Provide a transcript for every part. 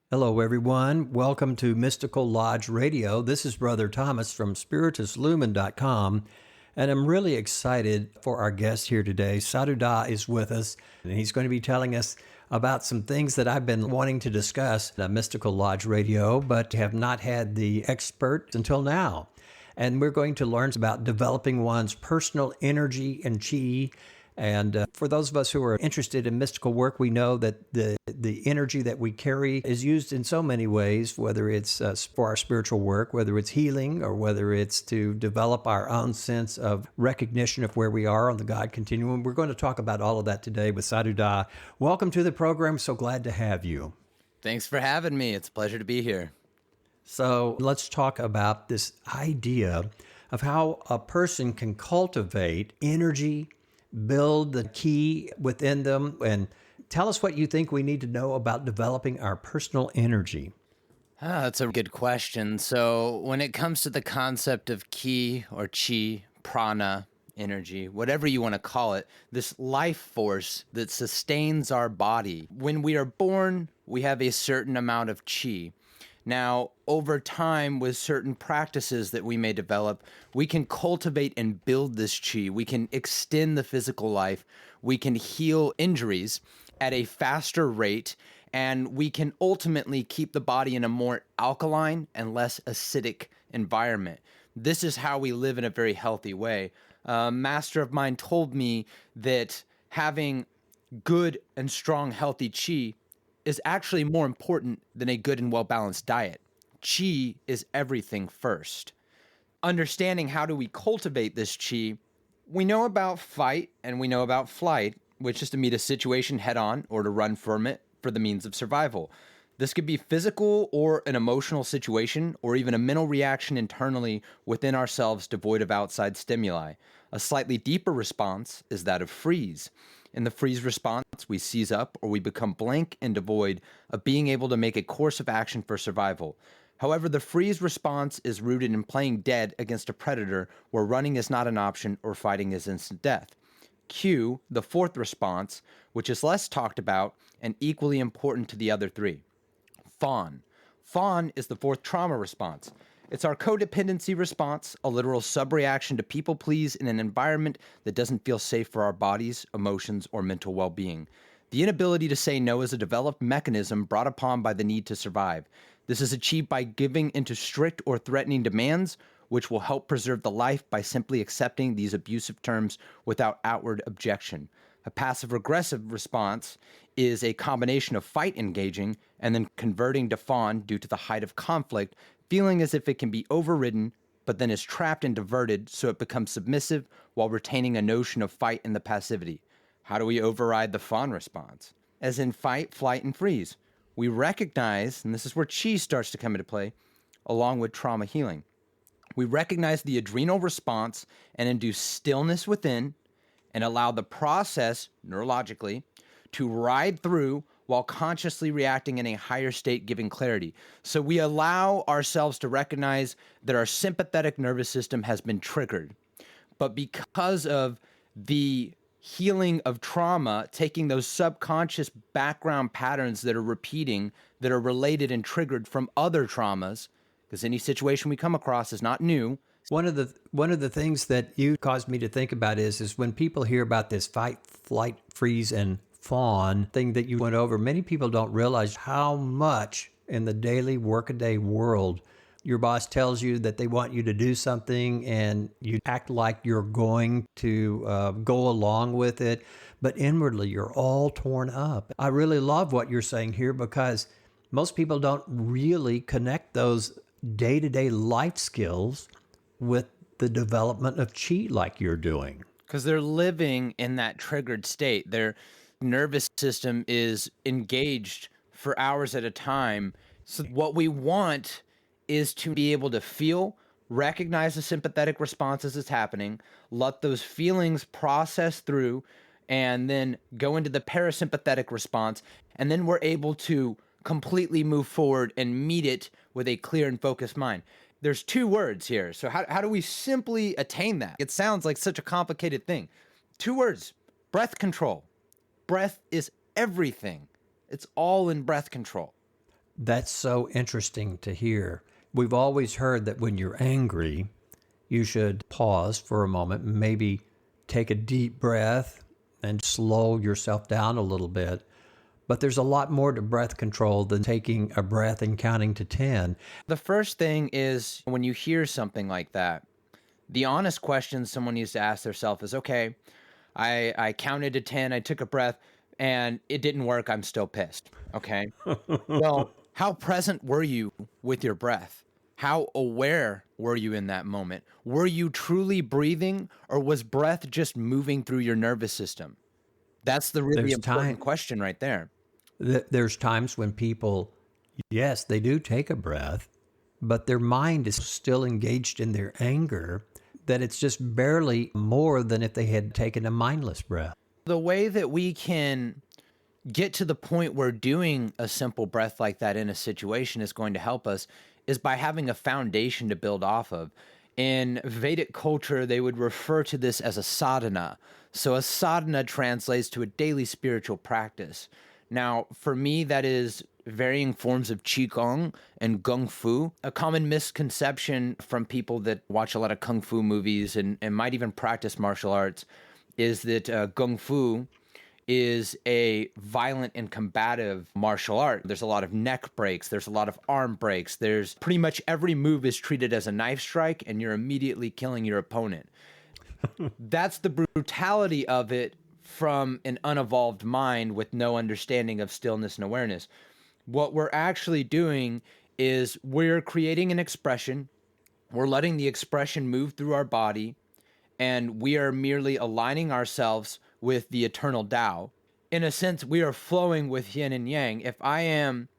Hello, everyone. Welcome to Mystical Lodge Radio. This is Brother Thomas from SpiritusLumen.com, and I'm really excited for our guest here today. Sadhu Dah is with us, and he's going to be telling us about some things that I've been wanting to discuss at Mystical Lodge Radio, but have not had the expert until now. And we're going to learn about developing one's personal energy and chi. And for those of us who are interested in mystical work, we know that the energy that we carry is used in so many ways, whether it's for our spiritual work, whether it's healing, or whether it's to develop our own sense of recognition of where we are on the God continuum. We're going to talk about all of that today with Sadhu Dah. Welcome to the program. So glad to have you. Thanks for having me. It's a pleasure to be here. So let's talk about this idea of how a person can cultivate energy, build the key within them, and tell us what you think we need to know about developing our personal energy. That's a good question. So when it comes to the concept of ki or chi, prana, energy, whatever you want to call it, this life force that sustains our body. When we are born, we have a certain amount of chi. Now, over time, with certain practices that we may develop, we can cultivate and build this chi. We can extend the physical life. We can heal injuries at a faster rate, and we can ultimately keep the body in a more alkaline and less acidic environment. This is how we live in a very healthy way. A master of mine told me that having good and strong, healthy chi is actually more important than a good and well-balanced diet. Chi is everything first. Understanding how do we cultivate this chi, we know about fight and we know about flight, which is to meet a situation head-on or to run from it for the means of survival. This could be physical or an emotional situation, or even a mental reaction internally within ourselves devoid of outside stimuli. A slightly deeper response is that of freeze. In the freeze response, we seize up or we become blank and devoid of being able to make a course of action for survival. However, the freeze response is rooted in playing dead against a predator where running is not an option or fighting is instant death. Q, the fourth response, which is less talked about and equally important to the other three. Fawn. Fawn is the fourth trauma response. It's our codependency response, a literal subreaction to people please in an environment that doesn't feel safe for our bodies, emotions, or mental well-being. The inability to say no is a developed mechanism brought upon by the need to survive. This is achieved by giving into strict or threatening demands, which will help preserve the life by simply accepting these abusive terms without outward objection. A passive-aggressive response is a combination of fight engaging and then converting to fawn due to the height of conflict, feeling as if it can be overridden, but then is trapped and diverted so it becomes submissive while retaining a notion of fight in the passivity. How do we override the fawn response? As in fight, flight, and freeze. We recognize, and this is where chi starts to come into play, along with trauma healing. We recognize the adrenal response and induce stillness within and allow the process, neurologically, to ride through while consciously reacting in a higher state, giving clarity. So we allow ourselves to recognize that our sympathetic nervous system has been triggered. But because of the healing of trauma, taking those subconscious background patterns that are repeating, that are related and triggered from other traumas, because any situation we come across is not new. One of the things that you caused me to think about is when people hear about this fight, flight, freeze, and fawn thing that you went over, many people don't realize how much in the daily workaday world your boss tells you that they want you to do something and you act like you're going to go along with it, but inwardly you're all torn up. I really love what you're saying here because most people don't really connect those day-to-day life skills with the development of chi like you're doing. Because they're living in that triggered state. Their nervous system is engaged for hours at a time. So what we want is to be able to feel, recognize the sympathetic response as it's happening, let those feelings process through, and then go into the parasympathetic response. And then we're able to completely move forward and meet it with a clear and focused mind. There's two words here. So how do we simply attain that? It sounds like such a complicated thing. Two words: breath control. Breath is everything. It's all in breath control. That's so interesting to hear. We've always heard that when you're angry, you should pause for a moment, maybe take a deep breath and slow yourself down a little bit. But there's a lot more to breath control than taking a breath and counting to 10. The first thing is when you hear something like that, the honest question someone needs to ask themselves is, okay, I counted to 10, I took a breath, and it didn't work. I'm still pissed. Okay. Well, how present were you with your breath? How aware were you in that moment? Were you truly breathing, or was breath just moving through your nervous system? That's the really There's important time question right there. there's times when people, yes, they do take a breath, but their mind is still engaged in their anger, that it's just barely more than if they had taken a mindless breath. The way that we can get to the point where doing a simple breath like that in a situation is going to help us is by having a foundation to build off of. In Vedic culture, they would refer to this as a sadhana. So a sadhana translates to a daily spiritual practice. Now, for me, that is varying forms of qigong and gung fu. A common misconception from people that watch a lot of kung fu movies and might even practice martial arts is that gung fu is a violent and combative martial art. There's a lot of neck breaks, there's a lot of arm breaks, there's pretty much every move is treated as a knife strike and you're immediately killing your opponent. That's the brutality of it from an unevolved mind with no understanding of stillness and awareness. What we're actually doing is we're creating an expression, we're letting the expression move through our body, and we are merely aligning ourselves with the eternal Tao. In a sense, we are flowing with yin and yang. If I am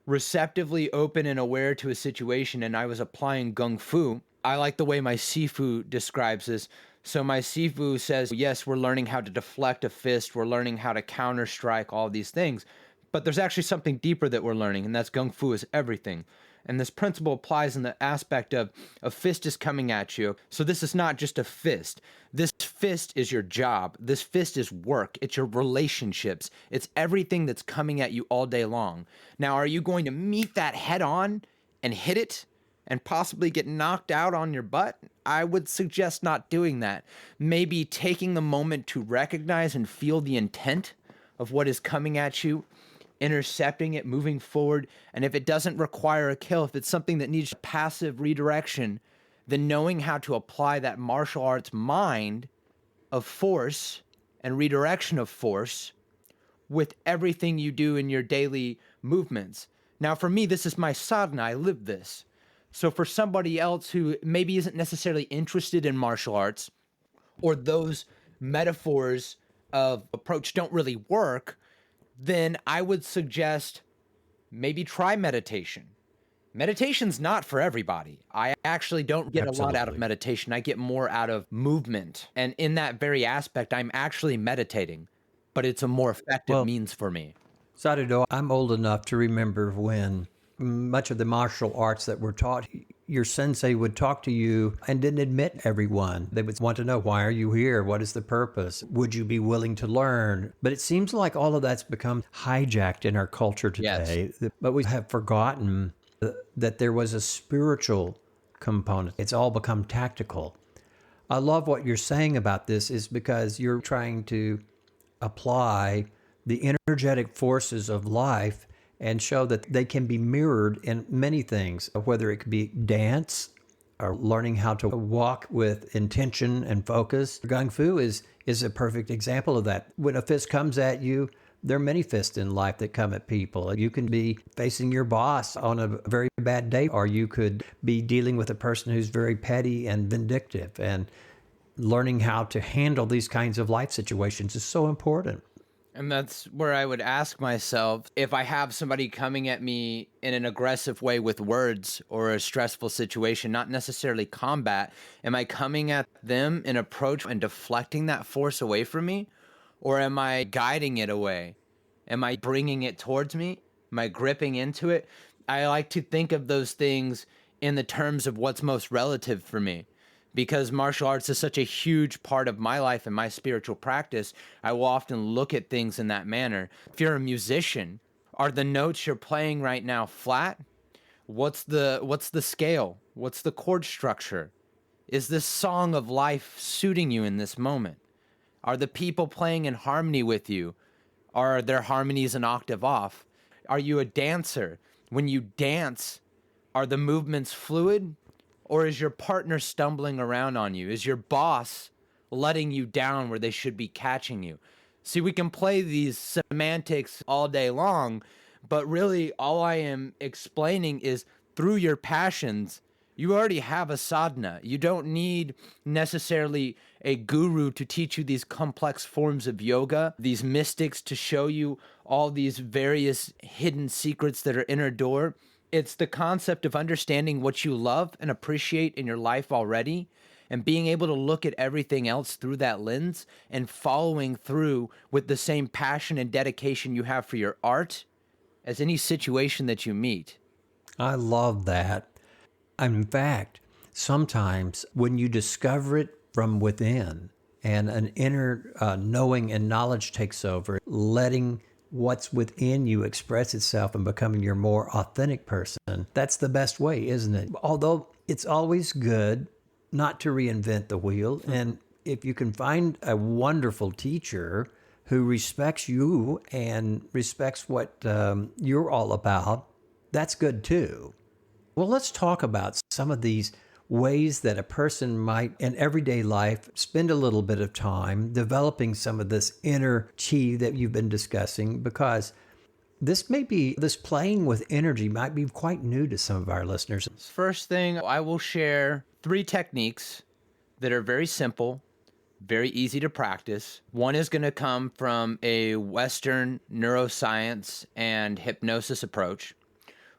receptively open and aware to a situation and I was applying gung fu, I like the way my Sifu describes this. So my Sifu says, yes, we're learning how to deflect a fist, we're learning how to counter strike, all these things. But there's actually something deeper that we're learning, and that's gung fu is everything. And this principle applies in the aspect of a fist is coming at you. So this is not just a fist. This fist is your job. This fist is work. It's your relationships. It's everything that's coming at you all day long. Now, are you going to meet that head on and hit it and possibly get knocked out on your butt? I would suggest not doing that. Maybe taking the moment to recognize and feel the intent of what is coming at you, intercepting it, moving forward. And if it doesn't require a kill, if it's something that needs passive redirection, then knowing how to apply that martial arts mind of force and redirection of force with everything you do in your daily movements. Now, for me, this is my sadhana. I live this. So for somebody else who maybe isn't necessarily interested in martial arts, or those metaphors of approach don't really work, then I would suggest maybe try meditation. Meditation's not for everybody. I actually don't get a lot out of Absolutely. meditation. I get more out of movement. And in that very aspect, I'm actually meditating, but it's a more effective Well, means for me. Sadhu Dah, I'm old enough to remember when much of the martial arts that were taught, your sensei would talk to you and didn't admit everyone. They would want to know, why are you here? What is the purpose? Would you be willing to learn? But it seems like all of that's become hijacked in our culture Yes. today. But we have forgotten that there was a spiritual component. It's all become tactical. I love what you're saying about this is because you're trying to apply the energetic forces of life and show that they can be mirrored in many things, whether it could be dance or learning how to walk with intention and focus. Gung Fu is a perfect example of that. When a fist comes at you, there are many fists in life that come at people. You can be facing your boss on a very bad day, or you could be dealing with a person who's very petty and vindictive. And learning how to handle these kinds of life situations is so important. And that's where I would ask myself, if I have somebody coming at me in an aggressive way with words or a stressful situation, not necessarily combat, am I coming at them in approach and deflecting that force away from me? Or am I guiding it away? Am I bringing it towards me? Am I gripping into it? I like to think of those things in the terms of what's most relative for me. Because martial arts is such a huge part of my life and my spiritual practice, I will often look at things in that manner. If you're a musician, Are the notes you're playing right now flat? What's the scale? What's the chord structure? Is this song of life suiting you in this moment? Are the people playing in harmony with you? Are their harmonies an octave off? Are you a dancer? When you dance, are the movements fluid? Or is your partner stumbling around on you? Is your boss letting you down where they should be catching you? See, we can play these semantics all day long, but really all I am explaining is through your passions, you already have a sadhana. You don't need necessarily a guru to teach you these complex forms of yoga, these mystics to show you all these various hidden secrets that are inner door. It's the concept of understanding what you love and appreciate in your life already and being able to look at everything else through that lens and following through with the same passion and dedication you have for your art as any situation that you meet. I love that. In fact, sometimes when you discover it from within and an inner knowing and knowledge takes over, letting what's within you express itself and becoming your more authentic person, that's the best way, isn't it? Although it's always good not to reinvent the wheel. And if you can find a wonderful teacher who respects you and respects what you're all about, that's good too. Well, let's talk about some of these ways that a person might, in everyday life, spend a little bit of time developing some of this inner chi that you've been discussing, because this playing with energy might be quite new to some of our listeners. First thing, I will share 3 techniques that are very simple, very easy to practice. One is going to come from a Western neuroscience and hypnosis approach.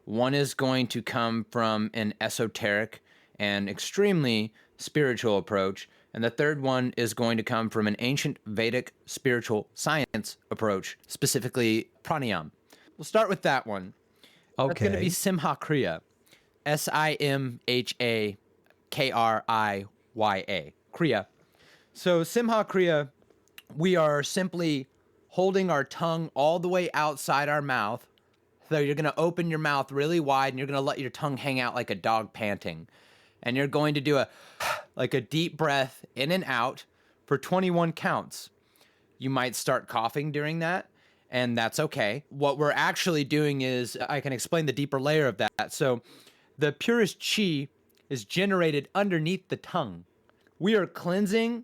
One is going to come from an esoteric and extremely spiritual approach. And the third one is going to come from an ancient Vedic spiritual science approach, specifically pranayama. We'll start with that one. That's going to be Okay. Simha Kriya. Simhakriya. Kriya. So Simha Kriya, we are simply holding our tongue all the way outside our mouth. So you're going to open your mouth really wide and you're going to let your tongue hang out like a dog panting. And you're going to do like a deep breath in and out for 21 counts. You might start coughing during that, and that's okay. What we're actually doing is, I can explain the deeper layer of that. So the purest chi is generated underneath the tongue. We are cleansing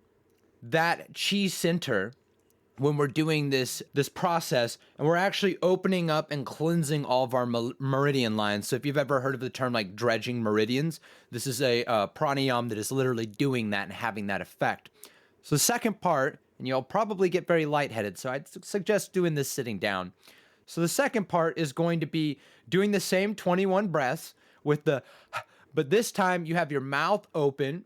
that chi center when we're doing this process, and we're actually opening up and cleansing all of our meridian lines. So if you've ever heard of the term like dredging meridians, this is a pranayama that is literally doing that and having that effect. So the second part, and you'll probably get very lightheaded, so I'd suggest doing this sitting down. So the second part is going to be doing the same 21 breaths with but this time you have your mouth open,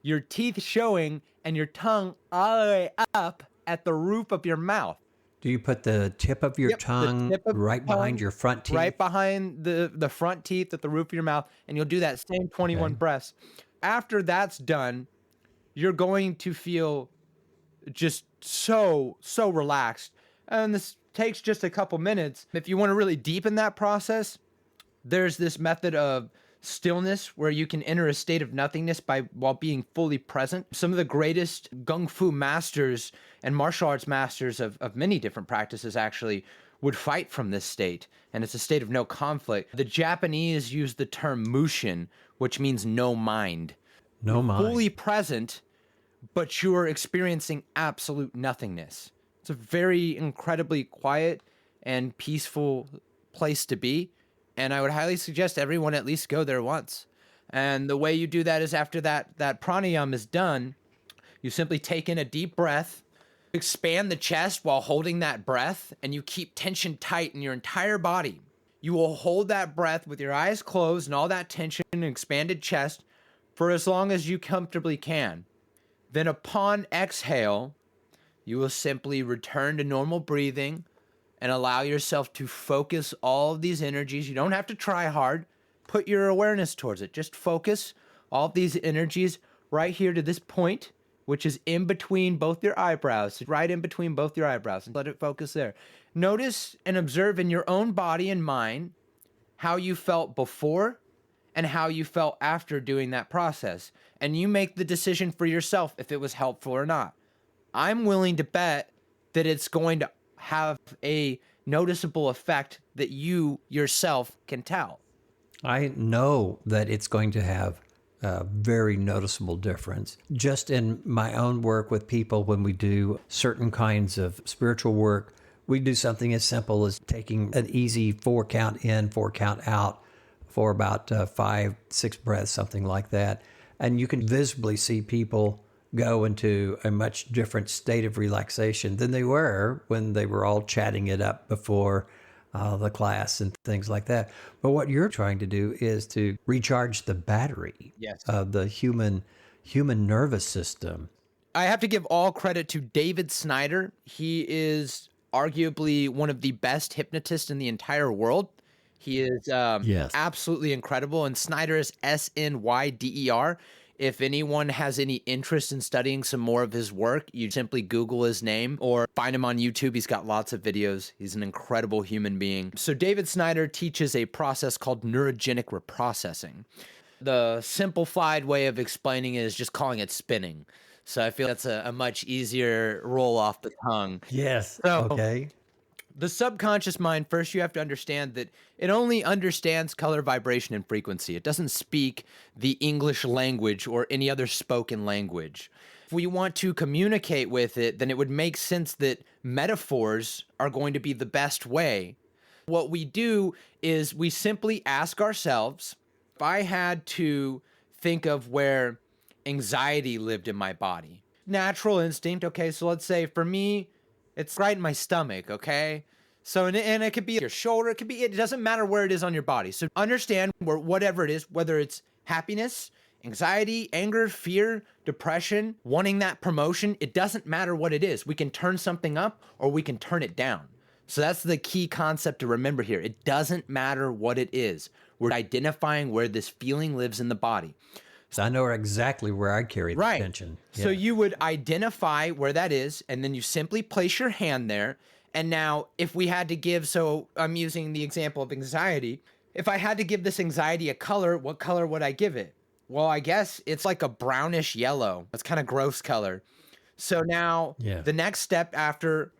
your teeth showing, and your tongue all the way up at the roof of your mouth. Do you put the tip of your Yep, the tongue tip of right the behind tongue, your front teeth? right behind the front teeth at the roof of your mouth, and you'll do that same 21 Okay. breaths. After that's done, you're going to feel just so relaxed. And this takes just a couple minutes. If you want to really deepen that process, there's this method of stillness where you can enter a state of nothingness while being fully present. Some of the greatest gung fu masters and martial arts masters of many different practices actually would fight from this state, and it's a state of no conflict. The Japanese use the term mushin, which means no mind. You're No mind. fully present, but you're experiencing absolute nothingness. It's a very incredibly quiet and peaceful place to be. And I would highly suggest everyone at least go there once. And the way you do that is after that pranayama is done, you simply take in a deep breath, expand the chest while holding that breath, and you keep tension tight in your entire body. You will hold that breath with your eyes closed and all that tension and expanded chest for as long as you comfortably can. Then upon exhale, you will simply return to normal breathing and allow yourself to focus all of these energies. You don't have to try hard. Put your awareness towards it. Just focus all of these energies right here to this point, which is in between both your eyebrows, right in between both your eyebrows, and let it focus there. Notice and observe in your own body and mind how you felt before and how you felt after doing that process. And you make the decision for yourself if it was helpful or not. I'm willing to bet that it's going to have a noticeable effect that you yourself can tell. I know that it's going to have a very noticeable difference. Just in my own work with people, when we do certain kinds of spiritual work, we do something as simple as taking an easy 4 count in, 4 count out for about 5, 6 breaths, something like that. And you can visibly see people go into a much different state of relaxation than they were when they were all chatting it up before the class and things like that. But what you're trying to do is to recharge the battery Yes. of the human nervous system. I have to give all credit to David Snyder. He is arguably one of the best hypnotists in the entire world. He is Yes. absolutely incredible. And Snyder is Snyder. If anyone has any interest in studying some more of his work, you simply Google his name or find him on YouTube. He's got lots of videos. He's an incredible human being. So David Snyder teaches a process called neurogenic reprocessing. The simplified way of explaining it is just calling it spinning. So I feel that's a much easier roll off the tongue. Yes. So Okay. the subconscious mind, first you have to understand that it only understands color, vibration, and frequency. It doesn't speak the English language or any other spoken language. If we want to communicate with it, then it would make sense that metaphors are going to be the best way. What we do is we simply ask ourselves, if I had to think of where anxiety lived in my body, natural instinct, okay, so let's say for me, it's right in my stomach, okay? So, and it could be your shoulder, it doesn't matter where it is on your body. So understand where, whatever it is, whether it's happiness, anxiety, anger, fear, depression, wanting that promotion, it doesn't matter what it is. We can turn something up or we can turn it down. So that's the key concept to remember here. It doesn't matter what it is. We're identifying where this feeling lives in the body. So I know exactly where I carry the Right. tension. So Yeah. you would identify where that is, and then you simply place your hand there. And now, if we had to give, so I'm using the example of anxiety. If I had to give this anxiety a color, what color would I give it? Well, I guess it's like a brownish yellow. It's kind of gross color. So now Yeah. the next step after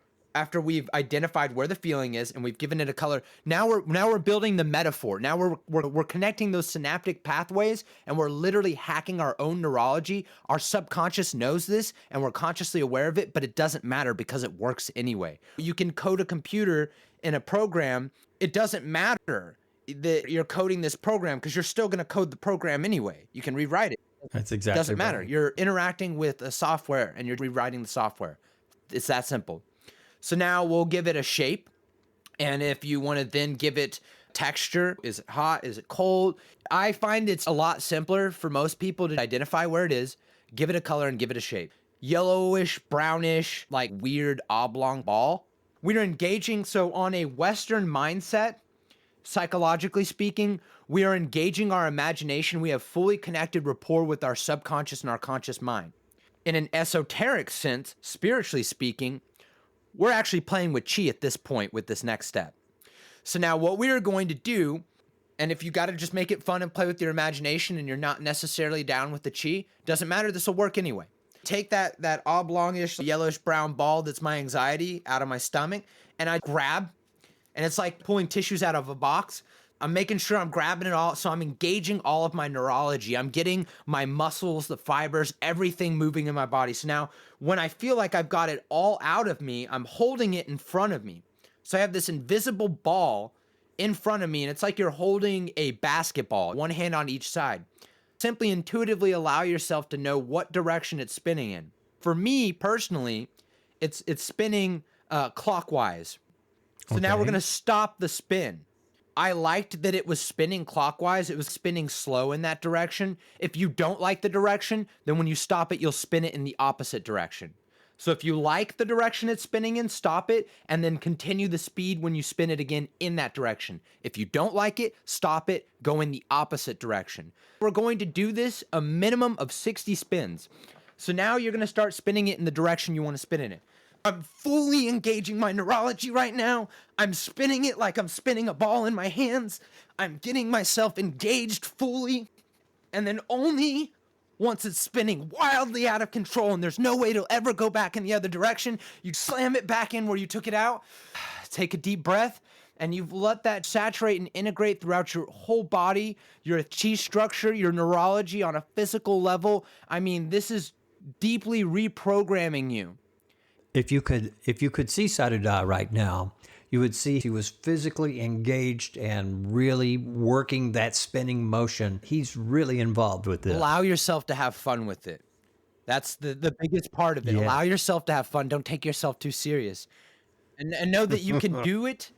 we've identified where the feeling is and we've given it a color, now we're building the metaphor. Now we're connecting those synaptic pathways and we're literally hacking our own neurology. Our subconscious knows this and we're consciously aware of it, but it doesn't matter because it works anyway. You can code a computer in a program. It doesn't matter that you're coding this program because you're still going to code the program anyway. You can rewrite it. That's It exactly doesn't matter. right. You're interacting with a software and you're rewriting the software. It's that simple. So now we'll give it a shape. And if you want to then give it texture, is it hot? Is it cold? I find it's a lot simpler for most people to identify where it is, give it a color and give it a shape. Yellowish, brownish, like weird oblong ball. We're engaging. So on a Western mindset, psychologically speaking, we are engaging our imagination. We have fully connected rapport with our subconscious and our conscious mind. In an esoteric sense, spiritually speaking, we're actually playing with chi at this point with this next step. So now what we are going to do, and if you got to just make it fun and play with your imagination and you're not necessarily down with the chi, doesn't matter, this will work anyway. Take that oblongish, yellowish brown ball that's my anxiety out of my stomach, and I grab, and it's like pulling tissues out of a box. I'm making sure I'm grabbing it all, so I'm engaging all of my neurology. I'm getting my muscles, the fibers, everything moving in my body. So now when I feel like I've got it all out of me, I'm holding it in front of me. So I have this invisible ball in front of me, and it's like you're holding a basketball, one hand on each side. Simply intuitively allow yourself to know what direction it's spinning in. For me personally, it's spinning clockwise. So now we're Okay. going to stop the spin. I liked that it was spinning clockwise. It was spinning slow in that direction. If you don't like the direction, then when you stop it, you'll spin it in the opposite direction. So if you like the direction it's spinning in, stop it, and then continue the speed when you spin it again in that direction. If you don't like it, stop it, go in the opposite direction. We're going to do this a minimum of 60 spins. So now you're going to start spinning it in the direction you want to spin in it. I'm fully engaging my neurology right now. I'm spinning it like I'm spinning a ball in my hands. I'm getting myself engaged fully. And then only once it's spinning wildly out of control and there's no way to ever go back in the other direction, you slam it back in where you took it out. Take a deep breath, and you've let that saturate and integrate throughout your whole body, your chi structure, your neurology on a physical level. I mean, this is deeply reprogramming you. If you could see Sadhu Dah right now, you would see he was physically engaged and really working that spinning motion. He's really involved with this. Allow yourself to have fun with it. That's the biggest part of it. Yeah. Allow yourself to have fun. Don't take yourself too serious. And know that you can do it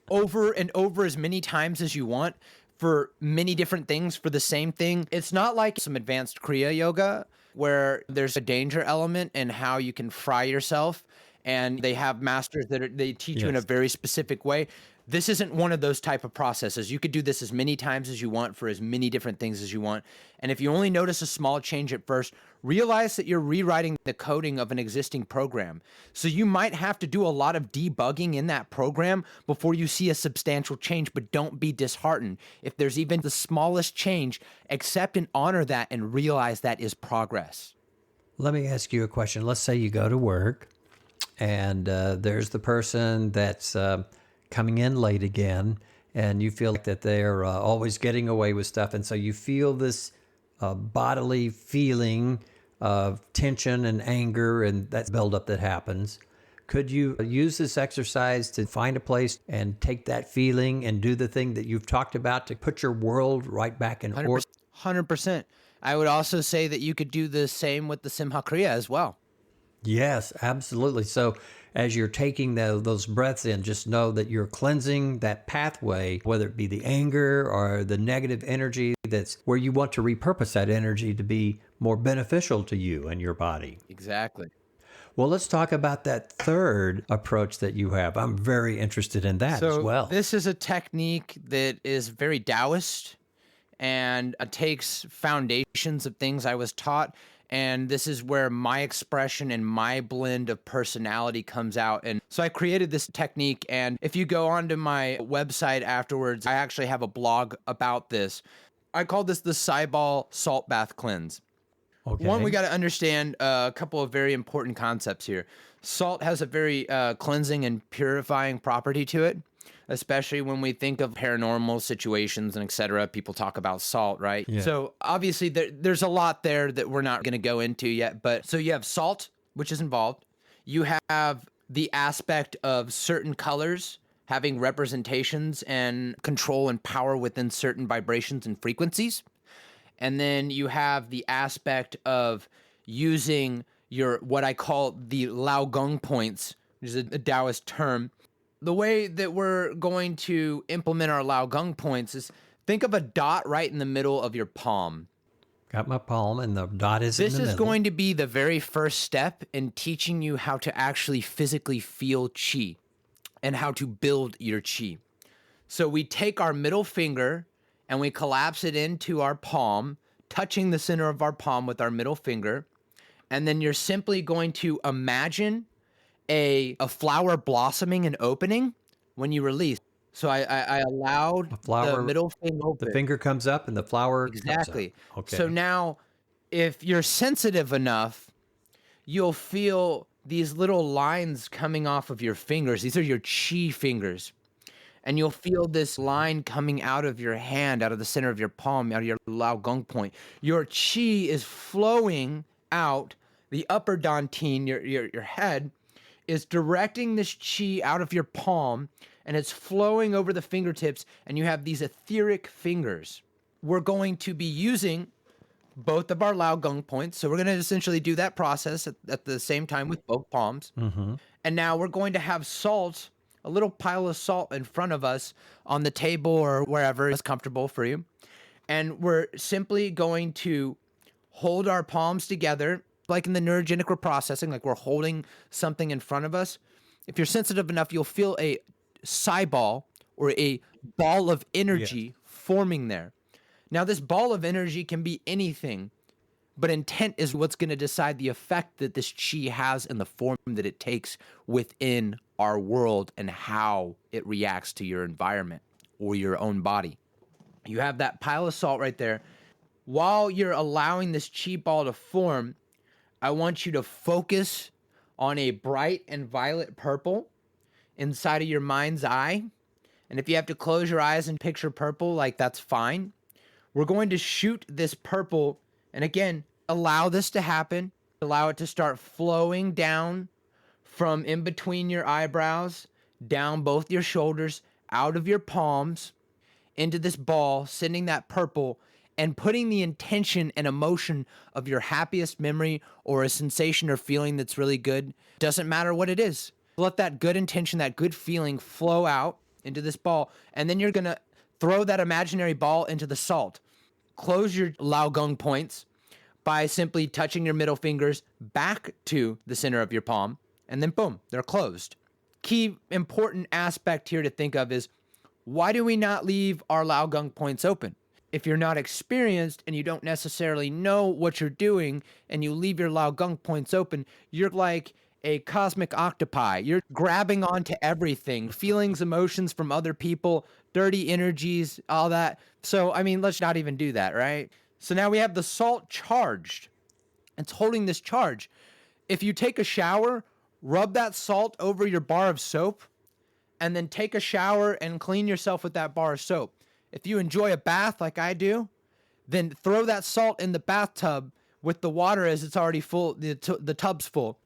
over and over as many times as you want for many different things for the same thing. It's not like some advanced Kriya yoga where there's a danger element in how you can fry yourself, and they have masters they teach you in a Yes. very specific way. This isn't one of those type of processes. You could do this as many times as you want for as many different things as you want. And if you only notice a small change at first, realize that you're rewriting the coding of an existing program. So you might have to do a lot of debugging in that program before you see a substantial change, but don't be disheartened. If there's even the smallest change, accept and honor that and realize that is progress. Let me ask you a question. Let's say you go to work and there's the person that's coming in late again, and you feel like that they're always getting away with stuff. And so you feel this bodily feeling of tension and anger and that buildup that happens. Could you use this exercise to find a place and take that feeling and do the thing that you've talked about to put your world right back in order? 100%. I would also say that you could do the same with the Simha Kriya as well. Yes, absolutely. So as you're taking those breaths in, just know that you're cleansing that pathway, whether it be the anger or the negative energy that's where you want to repurpose that energy to be more beneficial to you and your body. Exactly. Well, let's talk about that third approach that you have. I'm very interested in that as well. This is a technique that is very Taoist and takes foundations of things I was taught. And this is where my expression and my blend of personality comes out. And so I created this technique. And if you go onto my website afterwards, I actually have a blog about this. I call this the Saibal Salt Bath Cleanse. Okay. One, we got to understand a couple of very important concepts here. Salt has a very cleansing and purifying property to it, especially when we think of paranormal situations and et cetera. People talk about salt, right? Yeah. So obviously there's a lot there that we're not going to go into yet. But so you have salt, which is involved. You have the aspect of certain colors having representations and control and power within certain vibrations and frequencies. And then you have the aspect of using your, what I call the Lao Gong points, which is a Taoist term. The way that we're going to implement our Lao Gong points is think of a dot right in the middle of your palm. Got my palm and the dot is in the This middle. is going to be the very first step in teaching you how to actually physically feel chi and how to build your chi. So we take our middle finger and we collapse it into our palm, touching the center of our palm with our middle finger. And then you're simply going to imagine a flower blossoming and opening when you release. So I allowed flower- the middle finger open. The finger comes up and the flower Exactly. comes up. Okay. So now, if you're sensitive enough, you'll feel these little lines coming off of your fingers. These are your chi fingers. And you'll feel this line coming out of your hand, out of the center of your palm, out of your Lao Gong point. Your chi is flowing out. The upper dantian, your head, is directing this chi out of your palm, and it's flowing over the fingertips, and you have these etheric fingers. We're going to be using both of our Lao Gong points. So we're going to essentially do that process at the same time with both palms. Mm-hmm. And now we're going to have salt, a little pile of salt in front of us on the table or wherever is comfortable for you. And we're simply going to hold our palms together, like in the neurogenic reprocessing, like we're holding something in front of us. If you're sensitive enough, you'll feel a Saibal or a ball of energy forming there. Now, this ball of energy can be anything, But intent is what's going to decide the effect that this chi has in the form that it takes within our world and how it reacts to your environment or your own body. You have that pile of salt right there. While you're allowing this chi ball to form, I want you to focus on a bright and violet purple inside of your mind's eye. And if you have to close your eyes and picture purple, like, that's fine. We're going to shoot this purple, and again, allow this to happen. Allow it to start flowing down from in between your eyebrows, down both your shoulders, out of your palms, into this ball, sending that purple and putting the intention and emotion of your happiest memory or a sensation or feeling that's really good. Doesn't matter what it is. Let that good intention, that good feeling flow out into this ball. And then you're going to throw that imaginary ball into the salt. Close your Lao Gong points by simply touching your middle fingers back to the center of your palm. And then boom, they're closed. Key important aspect here to think of is, why do we not leave our Lao Gong points open? If you're not experienced and you don't necessarily know what you're doing and you leave your Lao Gong points open, you're like a cosmic octopi. You're grabbing onto everything, feelings, emotions from other people, dirty energies, all that. So, I mean, let's not even do that, right? So now we have the salt charged. It's holding this charge. If you take a shower, rub that salt over your bar of soap, and then take a shower and clean yourself with that bar of soap. If you enjoy a bath like I do, then throw that salt in the bathtub with the water as it's already full, the tub's full,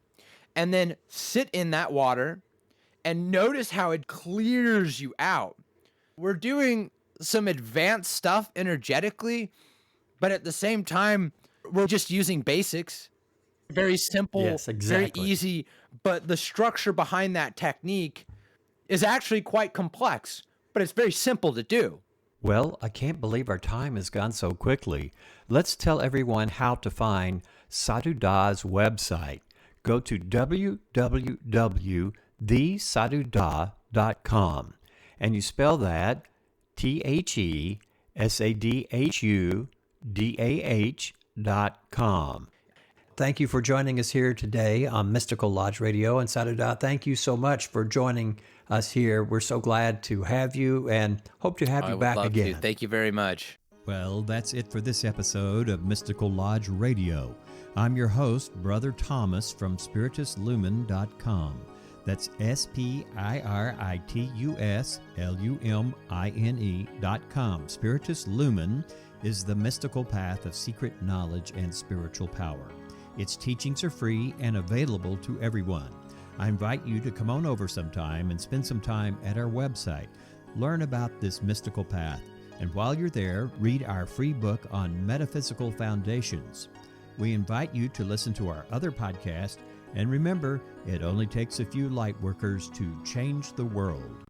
and then sit in that water and notice how it clears you out. We're doing some advanced stuff energetically, but at the same time, we're just using basics. Very simple, Yes, exactly. very easy, but the structure behind that technique is actually quite complex, but it's very simple to do. Well, I can't believe our time has gone so quickly. Let's tell everyone how to find Sadhu Dah's website. Go to www.thesadhudah.com, and you spell that TheSadhuDah.com. Thank you for joining us here today on Mystical Lodge Radio. And Sadhu Dah, thank you so much for joining us here. We're so glad to have you and hope to have you back again. Thank you very much. Well, that's it for this episode of Mystical Lodge Radio. I'm your host, Brother Thomas from SpiritusLumen.com. That's SpiritusLumine.com. Spiritus Lumen is the mystical path of secret knowledge and spiritual power. Its teachings are free and available to everyone. I invite you to come on over sometime and spend some time at our website. Learn about this mystical path, and while you're there, read our free book on metaphysical foundations. We invite you to listen to our other podcast, and remember, it only takes a few light workers to change the world.